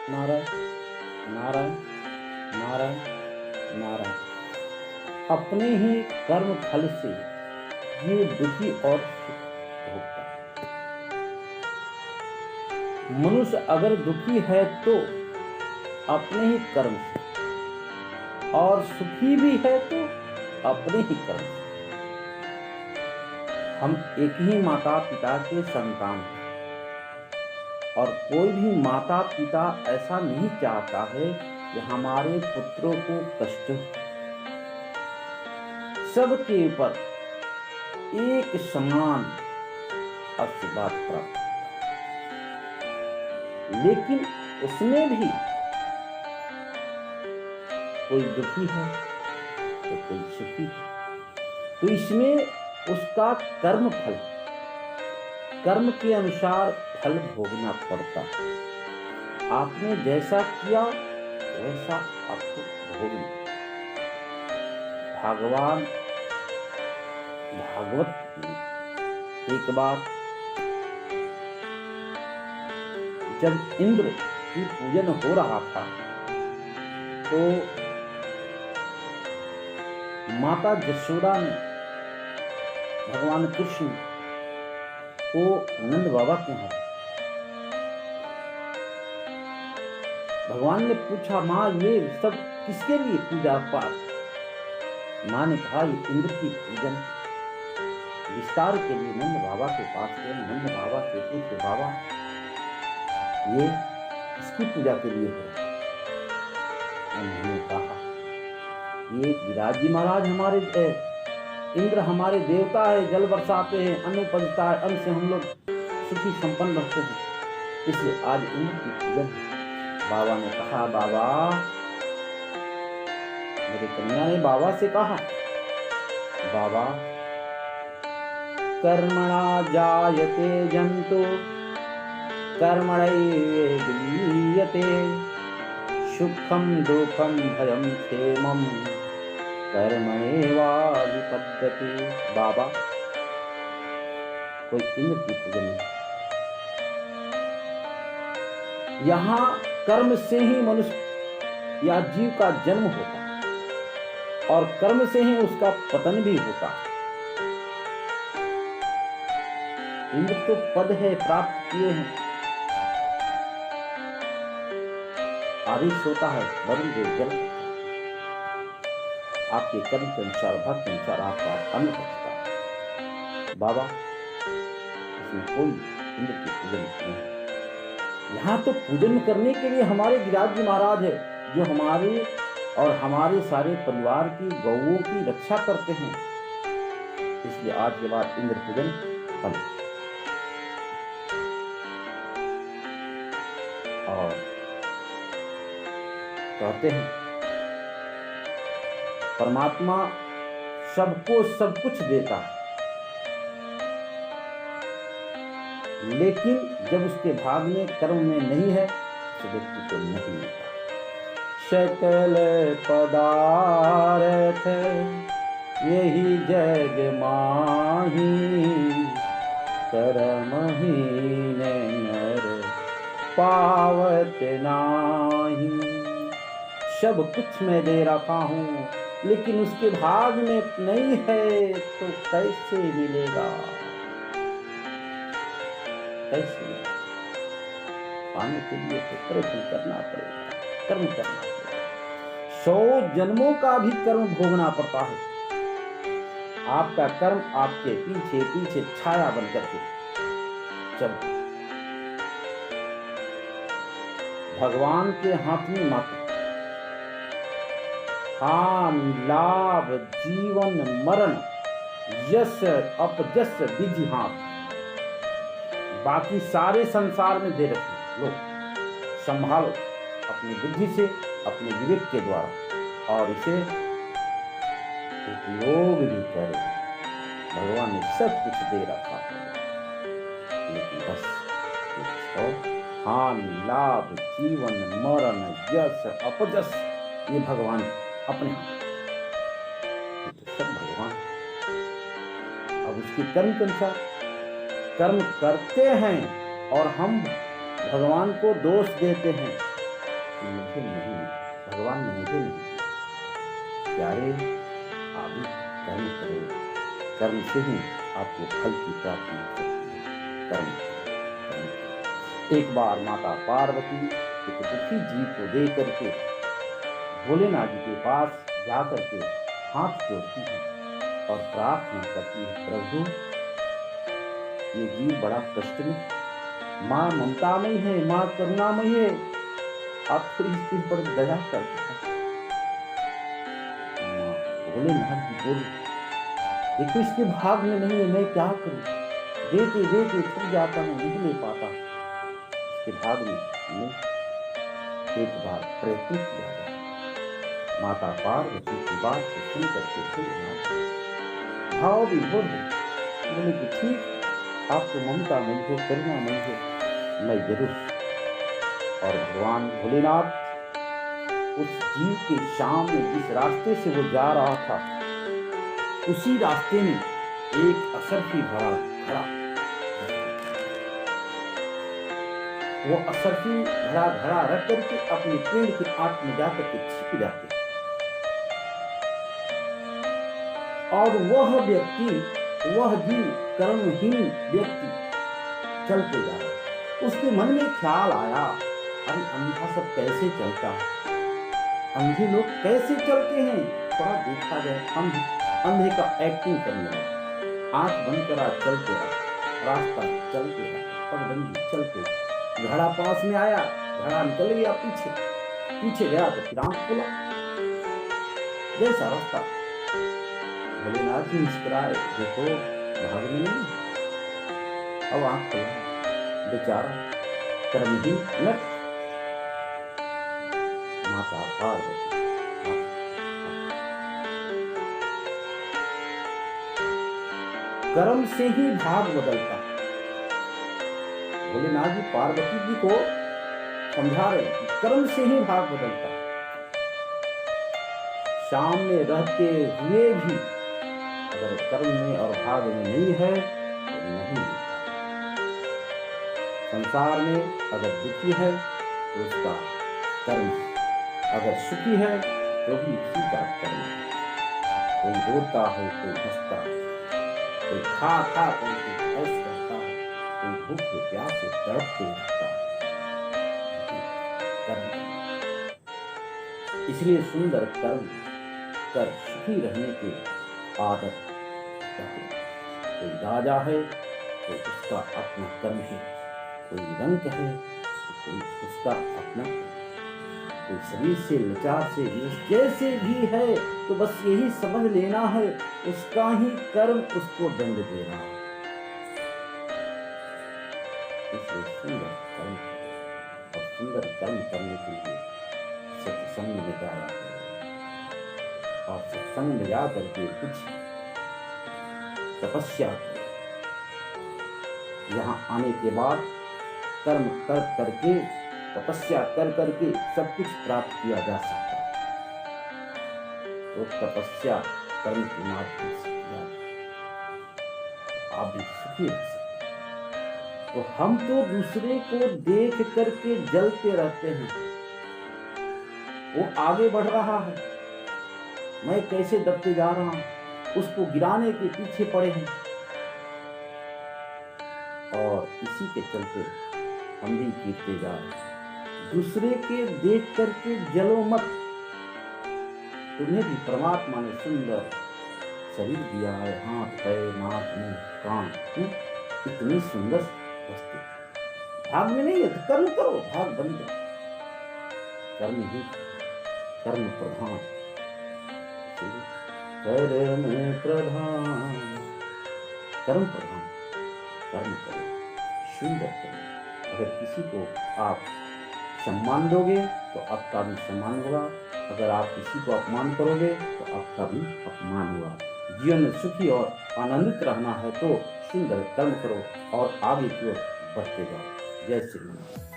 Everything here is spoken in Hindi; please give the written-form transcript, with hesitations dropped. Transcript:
नारायण नारायण नारायण नारायण। अपने ही कर्म फल से जीव दुखी और सुख भोगता है। मनुष्य अगर दुखी है तो अपने ही कर्म से, और सुखी भी है तो अपने ही कर्म से। हम एक ही माता पिता के संतान हैं, और कोई भी माता पिता ऐसा नहीं चाहता है कि हमारे पुत्रों को कष्ट हो। सबके ऊपर एक समान आशीर्वाद प्राप्त, लेकिन उसमें भी कोई दुखी है तो कोई सुखी है। तो इसमें उसका कर्म फल, कर्म के अनुसार फल भोगना पड़ता है। आपने जैसा किया वैसा आपको भोगना। भगवान भागवत में एक बार जब इंद्र की पूजन हो रहा था तो माता जसोदा ने भगवान कृष्ण को नंद बाबा के यहाँ, भगवान ने पूछा, माँ ये सब किसके लिए पूजा पाठ? माँ ने कहा, ये इंद्र की पूजन विस्तार के लिए नंद बाबा के पास गए। नंद बाबा से पूछे, बाबा ये किसकी पूजा के लिए है? उन्होंने कहा, ये गिरिराज जी महाराज हमारे इंद्र हमारे देवता है, जल बरसाते हैं, अन्न उपजता है, अन्न से हम लोग सुखी संपन्न रहते हैं, इसलिए आज इंद्र की पूजन है। बाबा ने कहा, बाबा, मेरे कन्या ने बाबा से कहा, बाबा कर्मणा जायते जंतु कर्मणैव लीयते, सुखम दुखम भयम क्षेमम कर्मणैवाधिपद्यते। बाबा कोई इंद्र की पूजन नहीं, यहाँ कर्म से ही मनुष्य या जीव का जन्म होता है और कर्म से ही उसका पतन भी होता है। इंद्र तो पद है, प्राप्त किए हैं, आदेश होता है वरुण देव जल, आपके कर्म के अनुसार भक्त के अनुसार आपका अन्न पकता है। बाबा इसमें कोई इंद्र की पूजन नहीं है। यहाँ तो पूजन करने के लिए हमारे गिरिराज जी महाराज है, जो हमारे और हमारे सारे परिवार की गौओं की रक्षा करते हैं। इसलिए आज के बाद इंद्र पूजन बंद। और कहते हैं परमात्मा सबको सब कुछ देता है, लेकिन जब उसके भाग में कर्म में नहीं है तो व्यक्ति को नहीं मिलता। सकल पदार्थ यही जग माही, कर्महीन नर पावत नाही। सब कुछ मैं दे रखा हूँ, लेकिन उसके भाग में नहीं है तो कैसे मिलेगा? कैसे मिलेगा? पाने के लिए तो प्रयत्न करना पड़ेगा, कर्म करना पड़ेगा। 100 जन्मों का भी कर्म भोगना पड़ता है। आपका कर्म आपके पीछे पीछे छाया बन करके चलो। भगवान के हाथ में मात्र हान लाभ जीवन मरण यश अपजस विधि हाथ, बाकी सारे संसार में दे रखे। लो संभालो अपनी बुद्धि से, अपने विवेक के द्वारा, और इसे उपयोग भी करो। भगवान ने सब कुछ दे रखा है, लेकिन बस हान लाभ जीवन मरण यश अपजस ये भगवान अपने हाथ, ये तो सब भगवान। अब उसके कर्म के अनुसार कर्म करते हैं और हम भगवान को दोष देते हैं कि मुझे नहीं मिला, भगवान ने मुझे नहीं दिया। प्यारे, आप भी कर्म करो, कर्म से ही आपको फल की प्राप्ति हो सकती है। कर्म करो। एक बार माता पार्वती एक दुखी जीव को दे करके भोलेनाथ जी के पास जाकर के हाथ जोड़ती है और प्रार्थना करती है, प्रभु ये जीव बड़ा कष्ट में, माँ ममतामयी है, माँ करुणामयी है, आप थोड़ी इसके ऊपर दया कर दो। भोलेनाथ जी बोले, देखो इसके भाग में नहीं है, मैं क्या करूं, देते देते थक जाता हूं, नहीं ले पाता, इसके भाग में नहीं। एक बार प्रयत्न किया गया, माता पार्वती की बात को सुन करके भाव विभोर हो, बोले कि ठीक, आप तो ममता नहीं हो, करुणा नहीं हो, मैं जरूर। और भगवान भोलेनाथ उस जीव के सामने जिस रास्ते से वो जा रहा था, उसी रास्ते में एक असरफी घड़ा खड़ा, वो असरफी घड़ा रख करके अपने पेड़ के आंट में जाकर के छिप जाते, और वह व्यक्ति, वह जीव, कर्महीन व्यक्ति चलते जा रहा। उसके मन में ख्याल आया, अरे अंधा सब कैसे चलता है, अंधे लोग कैसे चलते हैं, थोड़ा देखा जाए। हम अंधे का एक्टिंग करने लगे, आंख बंद करा, चलते रहा, रास्ता चलते रहा, पगडंडी चलते, घड़ा पास में आया, घड़ा निकल गया पीछे, पीछे गया तो फिर आंख खोला, जैसा रास्ता। भोलेनाथ जी मुस्कुराए, देखो भाग में नहीं, अब आंख खोला, बेचारा कर्महीन नट। माता पार्वती, कर्म से ही भाग बदलता है। भोलेनाथ जी पार्वती जी को समझा रहे कि कर्म से ही भाग बदलता है। सामने रहते हुए भी अगर कर्म में और भाग में नहीं है तो नहीं। संसार में अगर दुखी है तो उसका कर्म, अगर सुखी है तो भी उसी का कर्म है। कोई रोता है, कोई हंसता है, कोई खा करके ऐश करता है, कोई भूखे प्यासे तड़पते रहता है। कर्म, इसलिए सुंदर कर्म कर सुखी रहने की आदत रखें। कोई राजा है तो उसका अपना कर्म है, कोई रंग है तो कोई उसका अपना, कोई शरीर से लाचार से जैसे भी है तो बस यही समझ लेना है, उसका ही कर्म उसको दंड दे रहा है। इसलिए सुंदर कर्म करें, और सुंदर कर्म करने के लिए सत्संग में जाया है, और सत्संग में जा करके कुछ तपस्या करें। यहाँ आने के बाद कर्म कर करके, तपस्या कर करके सब कुछ प्राप्त किया जा सकता है। तो तपस्या कर्म के माध्यम से किया, आप भी सुखी रह सकते हैं। तो हम तो दूसरे को देख करके जलते रहते हैं, वो आगे बढ़ रहा है, मैं कैसे दबते जा रहा हूं, उसको गिराने के पीछे पड़े हैं, और इसी के चलते हम भी गिरते जा रहे हैं। दूसरे के देख करके जलो मत, तुम्हें भी परमात्मा ने सुंदर शरीर दिया है, हाथ पैर नाक मुंह कान, इतनी सुंदर वस्तु, भाग में नहीं है तो कर्म करो, भाग बन जाओ। कर्म ही कर्म प्रधान, कर्म प्रधान, कर्म प्रधान, कर्म करो, सुंदर करो। अगर किसी को आप सम्मान दोगे तो आपका भी सम्मान होगा, अगर आप किसी को अपमान करोगे तो आपका भी अपमान होगा। जीवन में सुखी और आनंदित रहना है तो सुंदर कर्म करो और आगे की ओर बढ़ते जाओ। जय श्री राम।